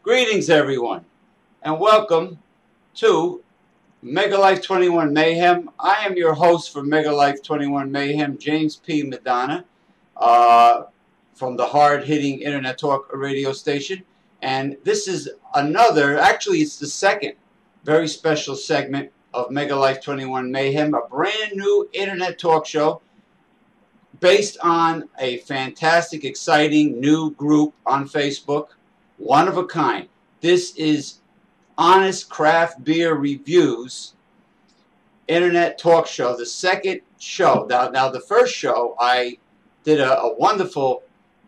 Greetings, everyone, and welcome to Mega Life 21 Mayhem. I am your host for Mega Life 21 Mayhem, James P. Madonna, from the hard-hitting Internet Talk radio station. And this is another, actually it's the second very special segment of Mega Life 21 Mayhem, a brand new Internet Talk show based on a fantastic, exciting new group on Facebook, one of a kind. This is Honest Craft Beer Reviews Internet Talk Show, the second show. Now the first show, I did a wonderful,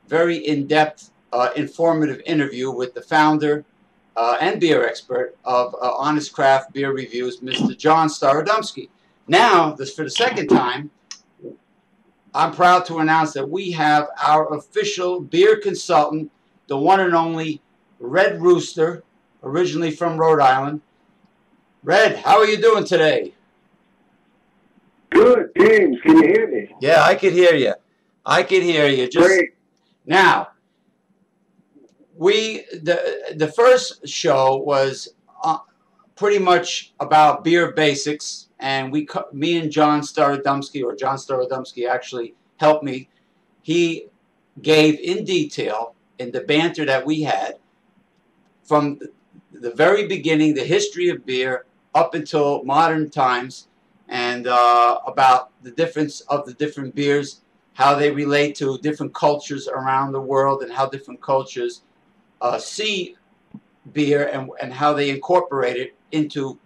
very in-depth, informative interview with the founder and beer expert of Honest Craft Beer Reviews, Mr. John Starodumsky. Now, for the second time, I'm proud to announce that we have our official beer consultant, the one and only Red Rooster, originally from Rhode Island. Red, how are you doing today? Good, James. Can you hear me? Yeah, I could hear you. I could hear you. Great. Now, the first show was pretty much about beer basics. And me and John Starodumsky, or John Starodumsky actually helped me. He gave in detail, in the banter that we had, from the very beginning, the history of beer up until modern times, and about the difference of the different beers, how they relate to different cultures around the world, and how different cultures see beer and how they incorporate it into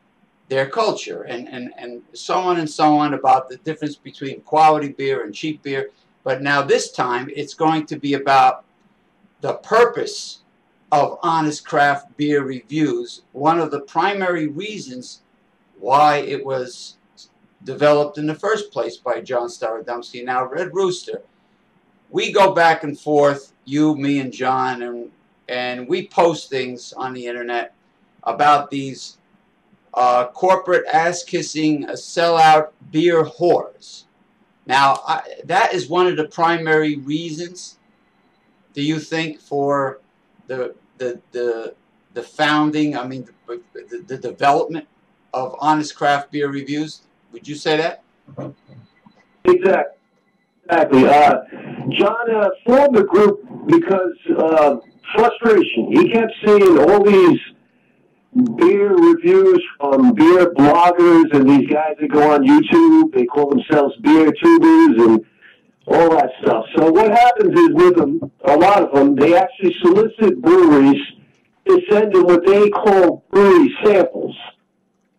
their culture, and so on about the difference between quality beer and cheap beer. But now this time it's going to be about the purpose of Honest Craft Beer Reviews, one of the primary reasons why it was developed in the first place by John Starodumsky. Now, Red Rooster, we go back and forth, you, me, and John, and we post things on the internet about these corporate ass-kissing, sellout beer whores. Now, that is one of the primary reasons, do you think, for the founding, I mean, the development of Honest Craft Beer Reviews? Would you say that? Exactly. John formed the group because of frustration. He kept seeing all these beer reviews from beer bloggers and these guys that go on YouTube. They call themselves beer tubers and all that stuff. So what happens is with them, a lot of them, they actually solicit breweries to send them what they call brewery samples.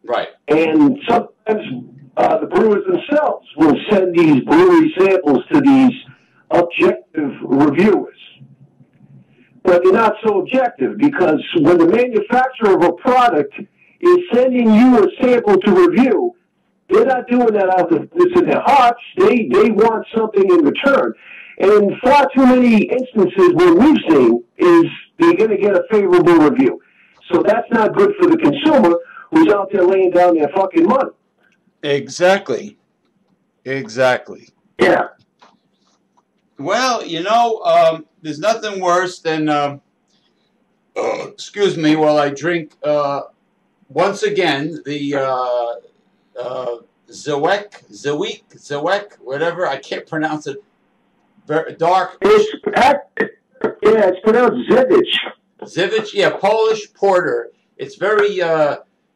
Right. And sometimes the brewers themselves will send these brewery samples to these objective reviewers. But they're not so objective, because when the manufacturer of a product is sending you a sample to review, they're not doing that out of this in their hearts. They want something in return. And far too many instances where we've seen is they're going to get a favorable review. So that's not good for the consumer who's out there laying down their fucking money. Exactly. Exactly. Yeah. Well, you know, there's nothing worse than, excuse me, while I drink, once again, the Zewek, whatever, I can't pronounce it, dark. It's pronounced Zivich. Zivich, yeah, Polish porter. It's very,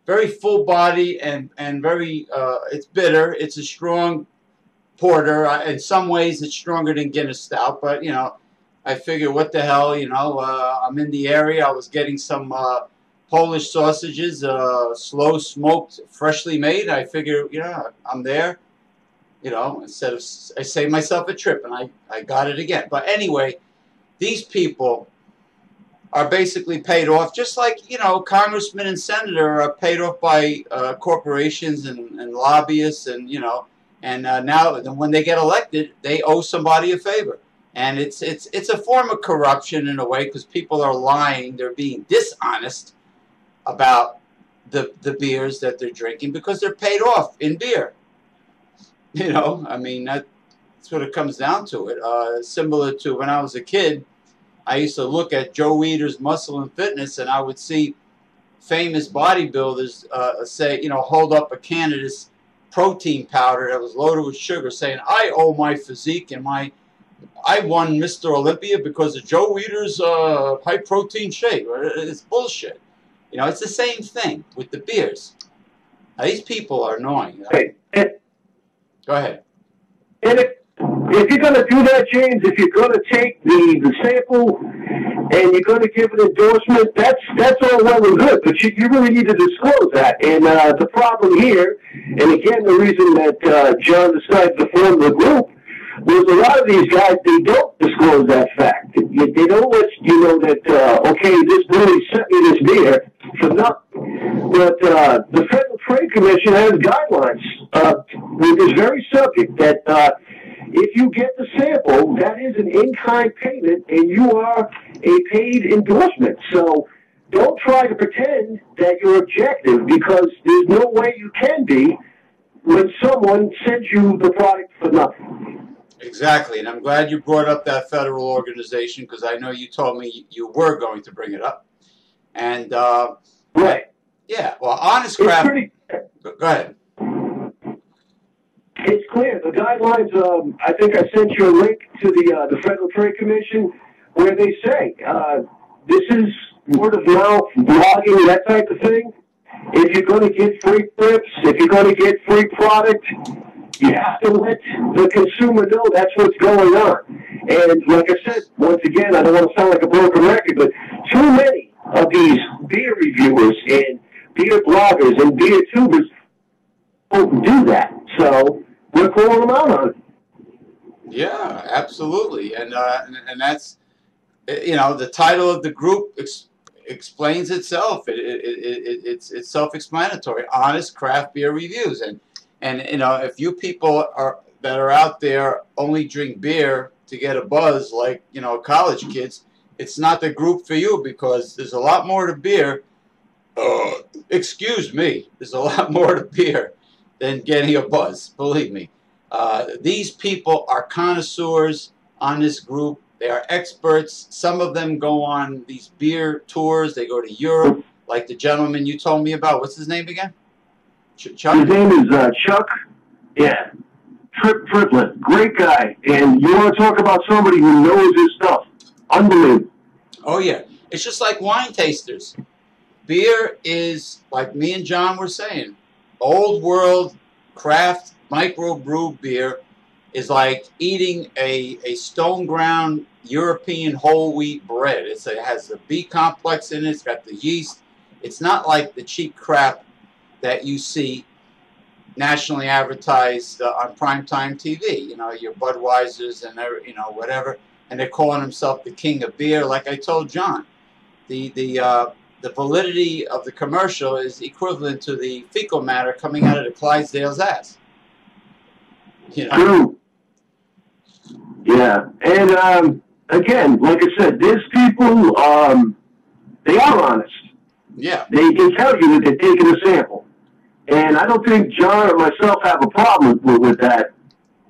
very full body and very, it's bitter. It's a strong porter. In some ways, it's stronger than Guinness Stout, but, you know, I figure, what the hell, you know, I'm in the area. I was getting some Polish sausages, slow smoked, freshly made. I figure, you know, I'm there, you know, instead of, I saved myself a trip, and I got it again. But anyway, these people are basically paid off, just like, you know, congressmen and senator are paid off by corporations and lobbyists, and, you know, and now when they get elected, they owe somebody a favor. And it's a form of corruption in a way, because people are lying, they're being dishonest about the beers that they're drinking, because they're paid off in beer. You know, I mean, that's what it comes down to it. Similar to when I was a kid, I used to look at Joe Weider's Muscle and Fitness, and I would see famous bodybuilders say, you know, hold up a can of this protein powder that was loaded with sugar, saying, I owe my physique and I won Mr. Olympia because of Joe Weider's high protein shake. It's bullshit. You know, it's the same thing with the beers. Now, these people are annoying. Hey, Go ahead. And if you're going to do that, James, if you're going to take the sample and you're going to give an endorsement, that's all well and good, but you really need to disclose that. And the problem here, and again, the reason that John decided to form the group, was a lot of these guys, they don't disclose that fact. They don't let you know that, okay, this brewery sent me this beer for nothing. But the Federal Trade Commission has guidelines with this very subject that if you get the sample, that is an in-kind payment and you are a paid endorsement. So don't try to pretend that you're objective, because there's no way you can be when someone sends you the product for nothing. Exactly, and I'm glad you brought up that federal organization, because I know you told me you were going to bring it up. And, right. Yeah, well, Honest Craft... Go ahead. It's clear. The guidelines, I think I sent you a link to the Federal Trade Commission, where they say this is word of mouth, blogging, that type of thing. If you're going to get free tips, if you're going to get free product, you have to let the consumer know that's what's going on. And like I said, once again, I don't want to sound like a broken record, but too many of these beer reviewers and beer bloggers and beer tubers don't do that. So we're calling them out on it. Yeah, absolutely. And that's, you know, the title of the group explains itself. It's self-explanatory. Honest Craft Beer Reviews. And you know, if you people that are out there only drink beer to get a buzz, like, you know, college kids, it's not the group for you, because there's a lot more to beer. Excuse me. There's a lot more to beer than getting a buzz. Believe me. These people are connoisseurs on this group. They are experts. Some of them go on these beer tours. They go to Europe, like the gentleman you told me about. What's his name again? Chuck? His name is Chuck. Yeah. Triplett. Great guy. And you want to talk about somebody who knows his stuff. Unbelievable. Oh, yeah. It's just like wine tasters. Beer is, like me and John were saying, old world craft microbrew beer is like eating a stone ground European whole wheat bread. It has the B complex in it. It's got the yeast. It's not like the cheap crap that you see nationally advertised on primetime TV. You know, your Budweisers and, you know, whatever. And they're calling themselves the king of beer. Like I told John, the validity of the commercial is equivalent to the fecal matter coming out of the Clydesdale's ass. You know? True. Yeah. And again, like I said, these people, they are honest. Yeah. They can tell you that they're taking a sample. And I don't think John or myself have a problem with that.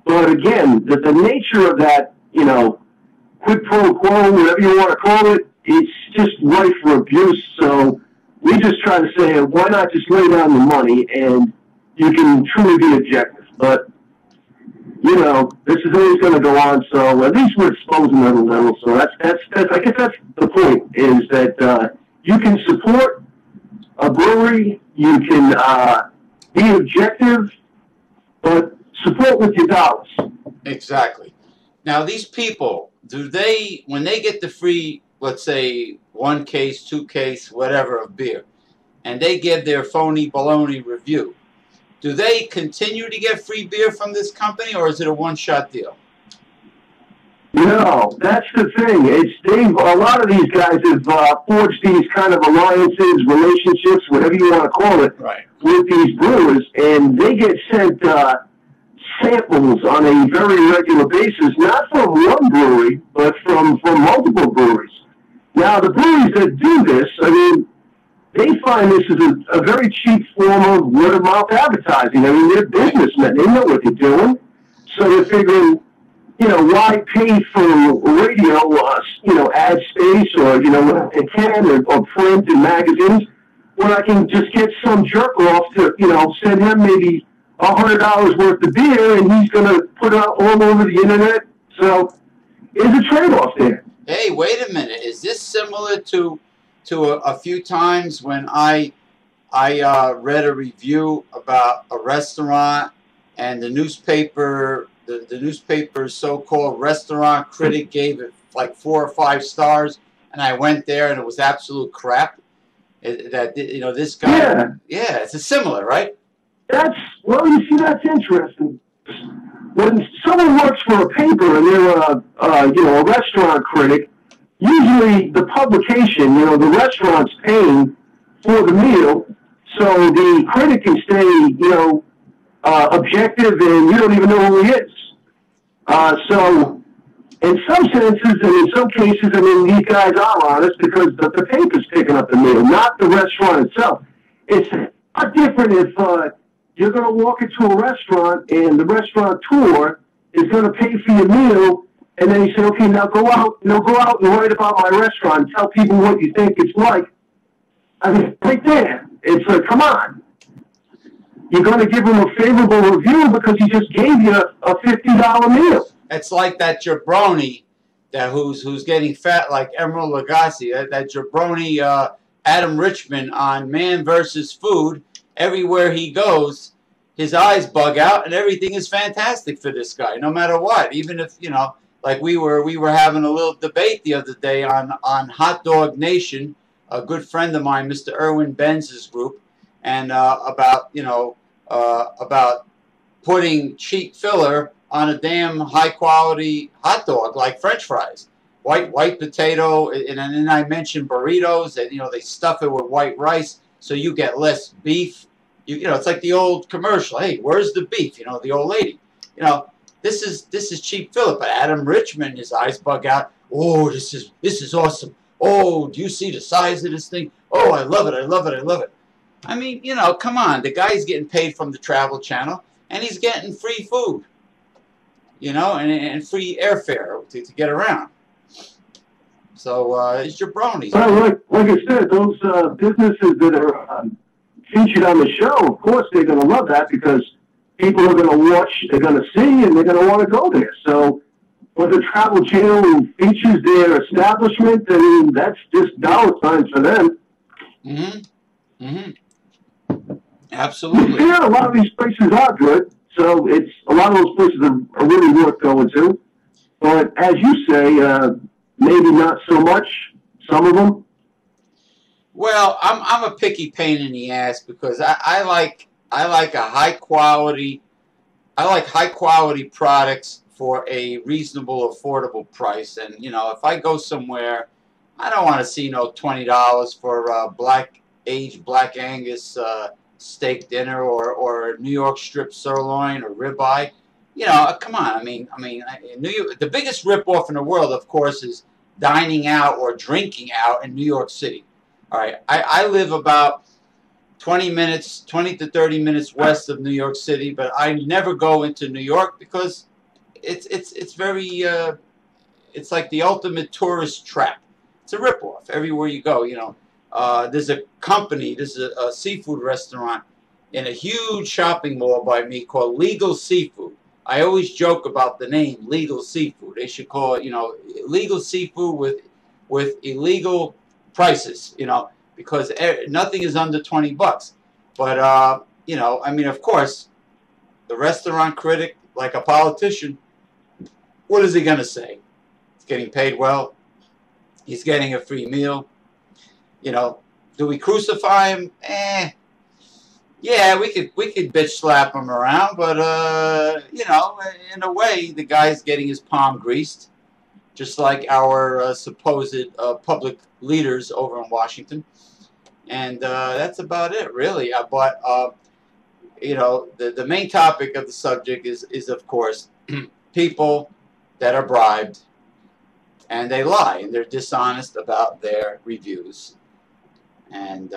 But again, the nature of that, you know, quid pro quo, whatever you want to call it, it's just rife for abuse. So we just try to say, why not just lay down the money and you can truly be objective. But, you know, this is always going to go on. So at least we're exposing them a little. So that's I guess that's the point, is that you can support a brewery, you can be objective, but support with your dollars. Exactly. Now, these people, do they, when they get the free, let's say, 1 case, 2 case, whatever of beer, and they give their phony baloney review, do they continue to get free beer from this company, or is it a one-shot deal? No, that's the thing. A lot of these guys have forged these kind of alliances, relationships, whatever you want to call it, right, with these brewers, and they get sent samples on a very regular basis, not from one brewery, but from multiple breweries. Now, the breweries that do this, I mean, they find this is a very cheap form of word-of-mouth advertising. I mean, they're businessmen. They know what they're doing. So they're figuring, you know, why pay for radio, you know, ad space or, you know, it can or print and magazines when I can just get some jerk off to, you know, send him maybe $100 worth of beer and he's going to put it out all over the internet. So there's a trade-off there. Hey, wait a minute. Is this similar to a few times when I read a review about a restaurant and the newspaper, the newspaper's so-called restaurant critic gave it like 4 or 5 stars, and I went there and it was absolute crap. That, you know, this guy, yeah, it's a similar, right? Well, you see, that's interesting. When someone works for a paper and they're you know, a restaurant critic, usually the publication, you know, the restaurant's paying for the meal, so the critic can stay, you know, objective, and you don't even know who he is. So, in some senses, and in some cases, I mean, these guys are honest because the paper's picking up the meal, not the restaurant itself. It's not different if you're going to walk into a restaurant and the restaurateur is going to pay for your meal, and then you say, okay, now go out and write about my restaurant and tell people what you think it's like. I mean, right there, it's like, come on. You're going to give him a favorable review because he just gave you a $50 meal. It's like that jabroni that who's getting fat like Emeril Lagasse. That jabroni Adam Richman on Man vs. Food. Everywhere he goes, his eyes bug out, and everything is fantastic for this guy, no matter what. Even if, you know, like we were having a little debate the other day on Hot Dog Nation, a good friend of mine, Mr. Irwin Benz's group, and about, you know, about putting cheap filler on a damn high quality hot dog like French fries, white potato, and then I mentioned burritos, and you know they stuff it with white rice so you get less beef. You know, it's like the old commercial. Hey, where's the beef? You know, the old lady. You know, this is cheap filler. But Adam Richman, his eyes bug out. Oh, this is awesome. Oh, do you see the size of this thing? Oh, I love it. I love it. I love it. I mean, you know, come on. The guy's getting paid from the Travel Channel, and he's getting free food, you know, and free airfare to get around. So it's jabronis. Well, like I said, those businesses that are featured on the show, of course, they're going to love that because people are going to watch, they're going to see, and they're going to want to go there. So when the Travel Channel features their establishment, I mean, that's just dollar signs for them. Mm-hmm. Mm-hmm. Absolutely. Yeah, a lot of these places are good, so it's a lot of those places are really worth going to. But as you say, maybe not so much. Some of them. Well, I'm a picky pain in the ass because I like a high quality. I like high quality products for a reasonable, affordable price. And you know, if I go somewhere, I don't want to see no $20 for aged Black Angus steak dinner or New York strip sirloin or ribeye. You know, come on. I mean, New York, the biggest ripoff in the world, of course, is dining out or drinking out in New York City. All right, I live about 20 to 30 minutes west of New York City, but I never go into New York because it's very it's like the ultimate tourist trap. It's a ripoff everywhere you go. You know. There's a company, this is a seafood restaurant in a huge shopping mall by me called Legal Seafood. I always joke about the name Legal Seafood. They should call it, you know, Legal Seafood with illegal prices, you know, because nothing is under 20 bucks. But, you know, I mean, of course, the restaurant critic, like a politician, what is he going to say? He's getting paid well. He's getting a free meal. You know, do we crucify him? Yeah, we could bitch slap him around, but you know, in a way, the guy's getting his palm greased, just like our supposed public leaders over in Washington, and that's about it, really. But you know, the main topic of the subject is of course people that are bribed and they lie and they're dishonest about their reviews. And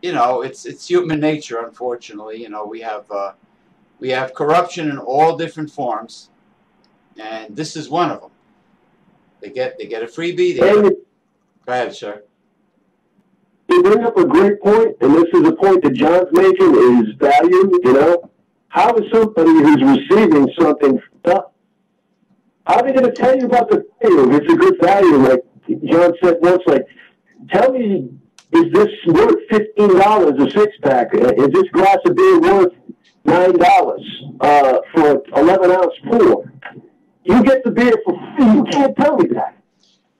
you know, it's human nature, unfortunately. You know, we have We have corruption in all different forms, and this is one of them. They get a freebie. Go ahead, sir. You bring up a great point, and this is a point that John's making, is value, you know. How is somebody who's receiving something, how are they going to tell you about the value if it's a good value? Like John said once, like, tell me, is this worth $15 a six-pack? Is this glass of beer worth $9 for 11-ounce pour? You get the beer for free. You can't tell me that.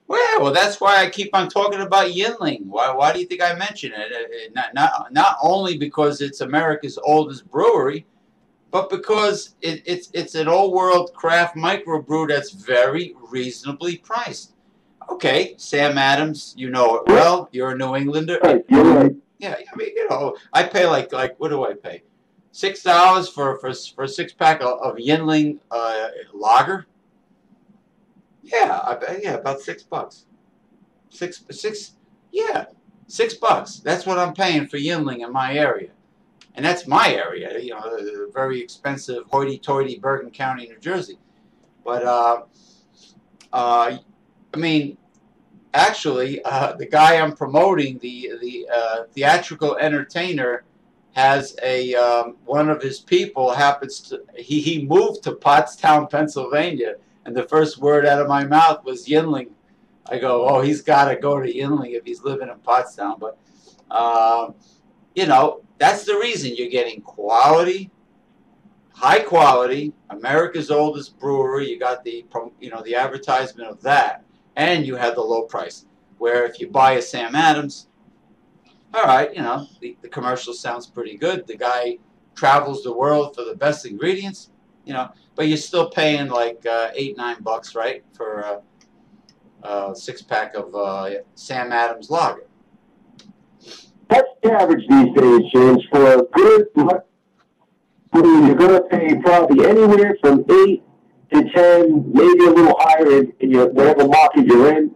Well, that's why I keep on talking about Yuengling. Why do you think I mention it? Not only because it's America's oldest brewery, but because it's an old-world craft microbrew that's very reasonably priced. Okay, Sam Adams, you know it well. You're a New Englander. Right, you're right. Yeah, I mean, you know, I pay like what do I pay? $6 for a six-pack of Yuengling lager. Yeah, about $6. $6. That's what I'm paying for Yuengling in my area, and that's my area. You know, very expensive, hoity-toity Bergen County, New Jersey. But I mean, actually, the guy I'm promoting, the theatrical entertainer, has one of his people happens to he moved to Pottstown, Pennsylvania. And the first word out of my mouth was Yuengling. I go, oh, he's got to go to Yuengling if he's living in Pottstown. But, you know, that's the reason you're getting quality, high quality, America's oldest brewery. You got the advertisement of that, and you have the low price. Where if you buy a Sam Adams, all right, you know, the commercial sounds pretty good. The guy travels the world for the best ingredients, you know. But you're still paying like $8-9, right, for a six-pack of Sam Adams lager. That's the average these days, James. For a good, you're going to pay probably anywhere from 8 to 10, maybe a little higher in whatever market you're in.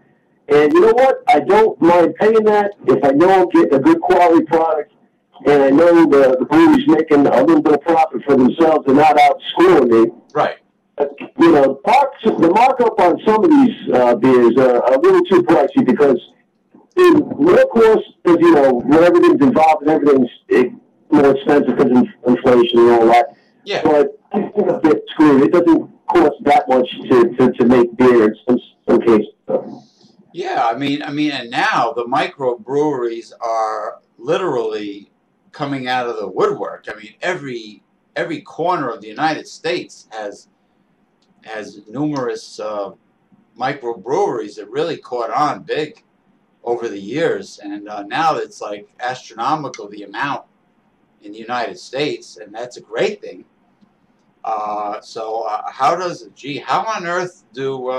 And you know what? I don't mind paying that if I know I'm getting a good quality product, and I know the brewery's making a little bit of profit for themselves and not outscoring me. Right. You know, the markup on some of these beers are a little too pricey because, of course, you know, when everything's involved and everything's more expensive because of inflation and all that. Yeah. But I think a bit screwed. It doesn't cost that much to make beer in some cases. Yeah, I mean, and now the microbreweries are literally coming out of the woodwork. I mean, every corner of the United States has numerous microbreweries that really caught on big over the years, and now it's like astronomical the in the United States, and that's a great thing. So how on earth do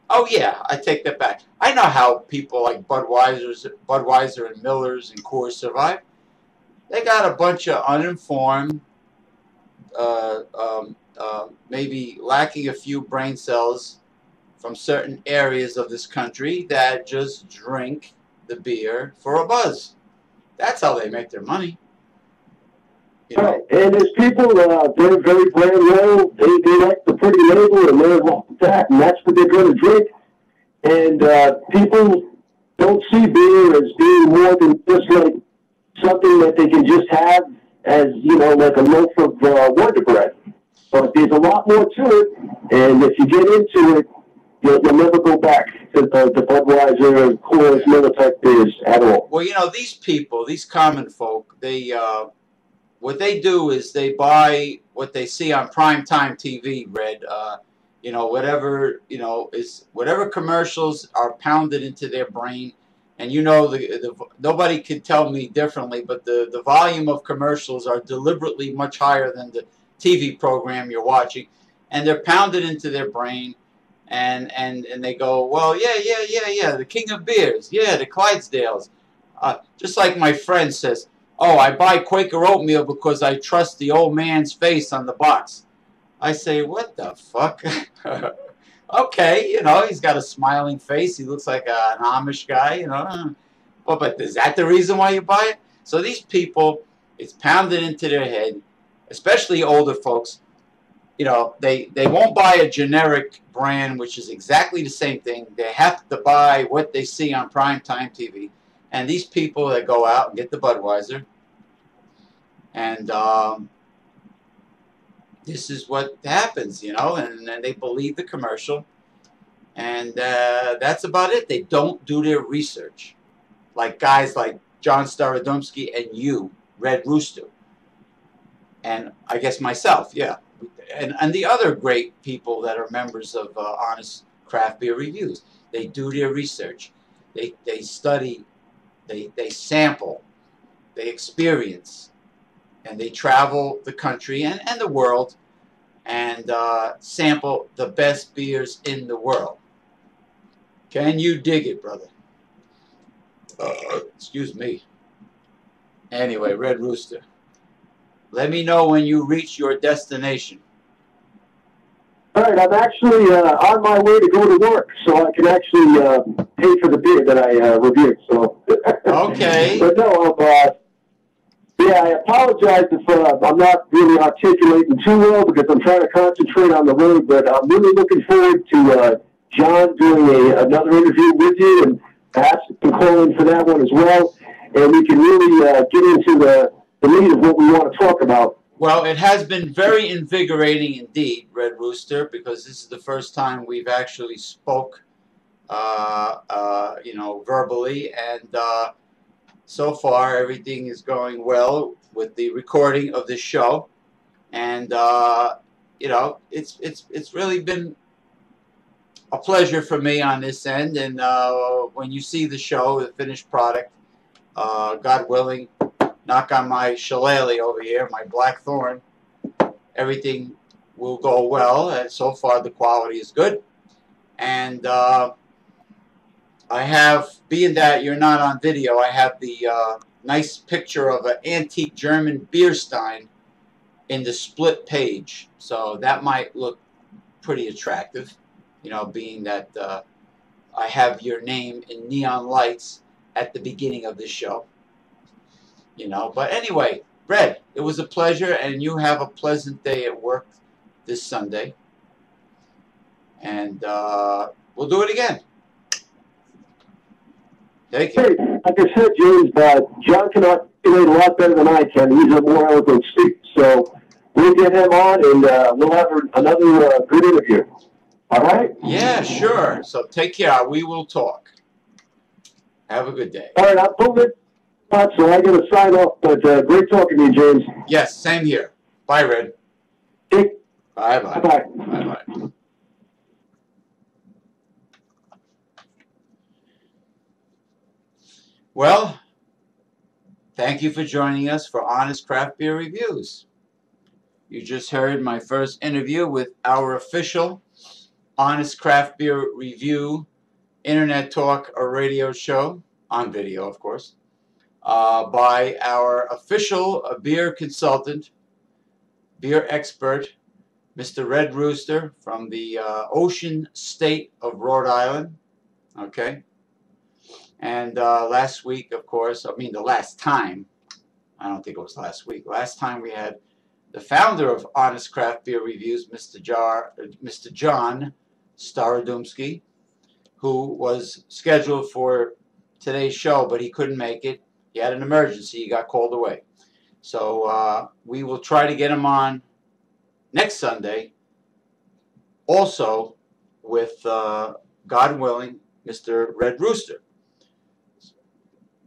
oh yeah, I take that back. I know how people like Budweiser and Miller's and Coors survive. They got a bunch of uninformed, maybe lacking a few brain cells from certain areas of this country that just drink the beer for a buzz. That's how they make their money. You know? Right. And there's people, they're very brand loyal. They like the pretty label, and they're like that, and that's what they're going to drink. And people don't see beer as being more than just like something that they can just have as, you know, like a loaf of Wonder Bread. But there's a lot more to it, and if you get into it, you'll never go back to the Budweiser, Coors, Miller type beers at all. Well, you know, these people, these common folk, they what they do is they buy what they see on primetime TV, Red. You know, whatever commercials are pounded into their brain. And you know, nobody could tell me differently, but the volume of commercials are deliberately much higher than the TV program you're watching, and they're pounded into their brain, and they go, well, yeah, the king of beers, yeah, the Clydesdales. Just like my friend says, oh, I buy Quaker oatmeal because I trust the old man's face on the box. I say, what the fuck? Okay, you know, he's got a smiling face. He looks like an Amish guy, you know. Well, but is that the reason why you buy it? So these people, it's pounded into their head. especially older folks, you know, they won't buy a generic brand, which is exactly the same thing. They have to buy what they see on primetime TV. And these people that go out and get the Budweiser, and this is what happens, you know, and they believe the commercial, and that's about it. They don't do their research, like guys like John Starodumsky and you, Red Rooster, and I guess myself, yeah, and the other great people that are members of Honest Craft Beer Reviews. They do their research. They study. They sample. They experience. And they travel the country and the world and sample the best beers in the world. Can you dig it, brother? Excuse me. Anyway, Red Rooster, let me know when you reach your destination. All right, I'm actually on my way to go to work, so I can actually pay for the beer that I reviewed. So. Okay. But no, yeah, I apologize if I'm not really articulating too well because I'm trying to concentrate on the road. But I'm really looking forward to John doing another interview with you, and perhaps you can call in for that one as well, and we can really get into the meat of what we want to talk about. Well, it has been very invigorating indeed, Red Rooster, because this is the first time we've actually spoke, you know, verbally, and so far everything is going well with the recording of this show, and you know, it's really been a pleasure for me on this end, and when you see the show, the finished product, God willing, knock on my shillelagh over here, my blackthorn, everything will go well, and so far the quality is good. And I have, being that you're not on video, I have the nice picture of an antique German beer stein in the split page, so that might look pretty attractive, you know, being that I have your name in neon lights at the beginning of this show. You know, but anyway, Red, it was a pleasure, and you have a pleasant day at work this Sunday. And we'll do it again. Take care. Hey, like I said, James, John can articulate a lot better than I can. He's a more eloquent speaker. So we'll get him on, and we'll have another good interview. All right? Yeah, sure. So take care. We will talk. Have a good day. All right, I'll pull it. So I got to sign off, but great talking to you, James. Yes, same here. Bye, Red. Bye-bye. Bye-bye. Bye-bye. Well, thank you for joining us for Honest Craft Beer Reviews. You just heard my first interview with our official Honest Craft Beer Review Internet Talk or radio show, on video, of course. By our official beer consultant, beer expert, Mr. Red Rooster from the ocean state of Rhode Island. Okay. And last week, of course, I mean the last time, I don't think it was last week, last time we had the founder of Honest Craft Beer Reviews, Mr. John Starodumsky, who was scheduled for today's show, but he couldn't make it. He had an emergency. He got called away. So we will try to get him on next Sunday. Also with, God willing, Mr. Red Rooster.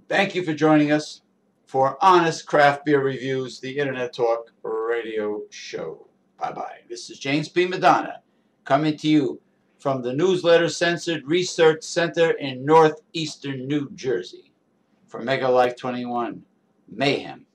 Thank you for joining us for Honest Craft Beer Reviews, the Internet Talk radio show. Bye-bye. This is James P. Madonna coming to you from the Newsletter Censored Research Center in northeastern New Jersey. For Mega Life 21, Mayhem